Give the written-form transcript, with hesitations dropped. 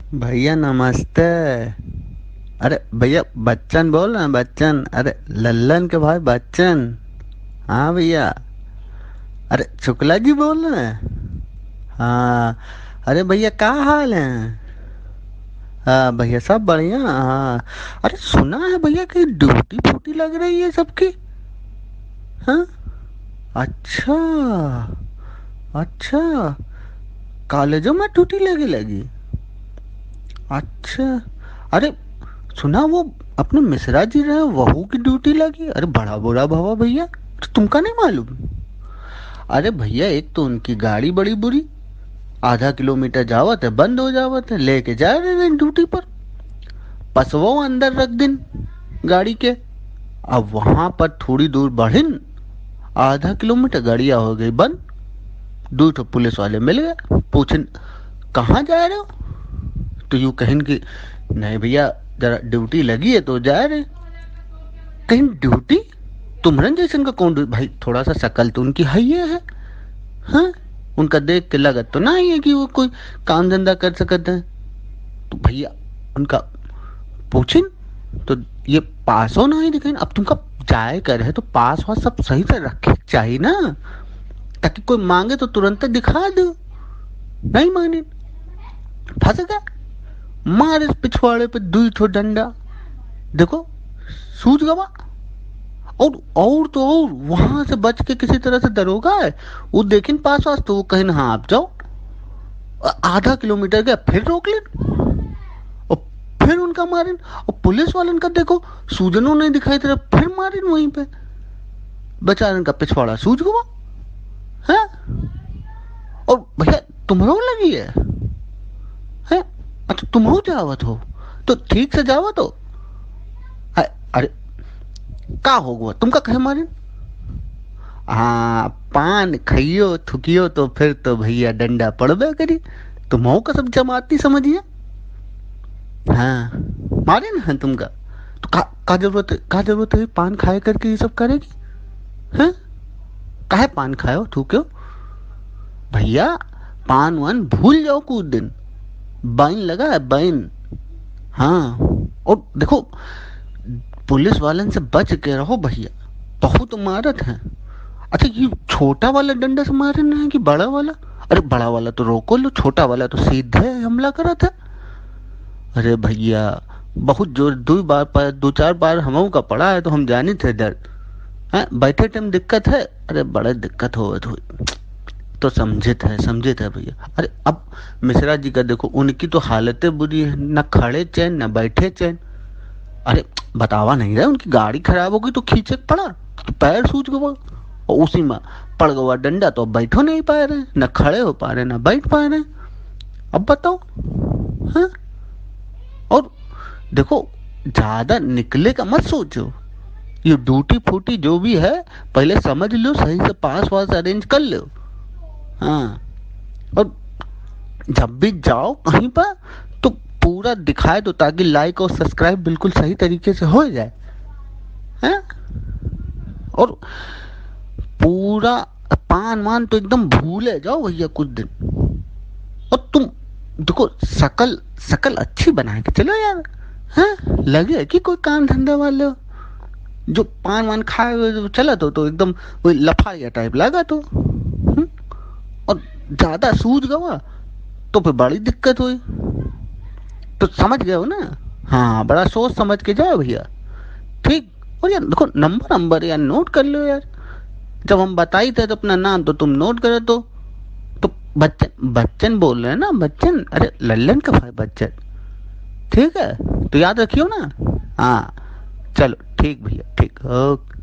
भैया नमस्ते। अरे भैया बच्चन बोल रहे हैं, बच्चन। अरे लल्लन के भाई बच्चन। हाँ भैया। अरे शुक्ला जी बोल रहे हैं। हाँ। अरे भैया क्या हाल है? हाँ भैया सब बढ़िया। हाँ। अरे सुना है भैया कि ड्यूटी फूटी लग रही है सबकी। हाँ। अच्छा। अच्छा। कॉलेजों में ड्यूटी लगी लगी। अच्छा। अरे सुना वो अपने मिश्रा जी रहे वहू की ड्यूटी लगी। अरे बड़ा बुरा भवा भैया, तो तुमका नहीं मालूम? अरे भैया एक तो उनकी गाड़ी बड़ी बुरी, आधा किलोमीटर जावत है बंद हो जावत है, लेके जा रहे हैं ड्यूटी पर। पसवो अंदर रख दिन गाड़ी के। अब वहां पर थोड़ी दूर बढ़िन, आधा किलोमीटर गाड़िया हो गई बंद। दो तो पुलिस वाले मिल गए, पूछन कहाँ जा रहे हो? तो यूं कहिन कि नहीं भैया, जरा ड्यूटी लगी है तो जा रहे। कहीं ड्यूटी? तुमरन जैसन का कौन भाई? थोड़ा सा शकल तो उनकी है ये है। हाँ। उनका देख के लगत तो नहीं है कि वो कोई काम धंधा कर सकते हैं। तो भैया उनका पूछिन तो ये पास हो नहीं दिखे। अब तुमका जाए कर है तो पास वास सब सही से रखे चाहिए ना, ताकि कोई मांगे तो तुरंत दिखा दो। नहीं माने, फंस गया। मार इस पिछवाड़े पे दुई ठो डंडा। देखो सूझ गवा। और तो और वहां से बच के किसी तरह से दरोगा है, वो देखें पास वास तो वो कहें हाँ आप जाओ। आधा किलोमीटर गया फिर रोक लें और फिर उनका मारें। और पुलिस वालन का देखो, सूजनों नहीं दिखाई दे रहा, फिर मारें वहीं पे। बेचारन का पिछवाड़ा सूझ गया है। और भैया तुम्हारो लगी है? अच्छा तुम हो जावत हो तो ठीक से जावत हो। अरे का हो गया तुमका कहे मारे? हाँ, पान खाइयो थुकियो तो फिर तो भैया डंडा पड़बे करी। तुम हो का सब जमाती समझिए। हाँ। मारे ना तुमका तो का जरूरत है, का जरूरत है पान खाए करके ये सब करेगी? हैं? काहे पान खाओ थूक्यो? भैया पान वान भूल जाओ कुछ दिन। बाइन लगा है बाइन। हाँ। और देखो पुलिस वालन से बच के रहो भैया, बहुत मारत है। अच्छा ये छोटा वाला डंडा से मारे ना है कि बड़ा वाला? अरे बड़ा वाला तो रोको लो, छोटा वाला तो सीधे हमला करा था। अरे भैया बहुत जोर, दो बार पर दो चार बार हमों का पड़ा है तो हम जाने थे दर्द है। बैठे टाइम दिक्कत है, अरे बड़ा दिक्कत हो तो समझे थे भैया। अरे अब मिश्रा जी का देखो, उनकी तो हालतें बुरी है, न खड़े चैन न बैठे चैन। अरे बतावा नहीं रहा, उनकी गाड़ी खराब हो गई तो खींचे पड़ा तो पैर सूज गया और उसी में पड़ गया डंडा। तो अब बैठो नहीं पा रहे, न खड़े हो पा रहे न बैठ पा रहे। अब बताओ। हाँ। और देखो ज्यादा निकले का मत सोचो, ये ड्यूटी फूटी जो भी है पहले समझ लो, सही से पास वास अरेंज कर लो। हाँ। और जब भी जाओ कहीं पर तो पूरा दिखाए दो, ताकि लाइक और सब्सक्राइब बिल्कुल सही तरीके से हो जाए। हैं? और पूरा पान मान तो एकदम भूले जाओ भैया कुछ दिन। और तुम देखो शकल शकल अच्छी बना के चलो यार। हैं? लगे कि कोई काम धंधा वाले हो। जो पान वान खाए हुए चला तो एकदम वही लफाड़िया टाइप लगा तो। और ज्यादा सूझ गवा तो फिर बड़ी दिक्कत हुई। तो समझ गए हो ना? हाँ बड़ा सोच समझ के जाओ भैया। ठीक। और यार देखो नंबर नंबर यार नोट कर लो यार। जब हम बताई थे तो अपना नाम तो तुम नोट करे तो बच्चन बच्चन बोल रहे हैं ना, बच्चन। अरे लल्लन का भाई बच्चन। ठीक है तो याद रखियो ना। हाँ चलो ठीक भैया, ठीक। ओके।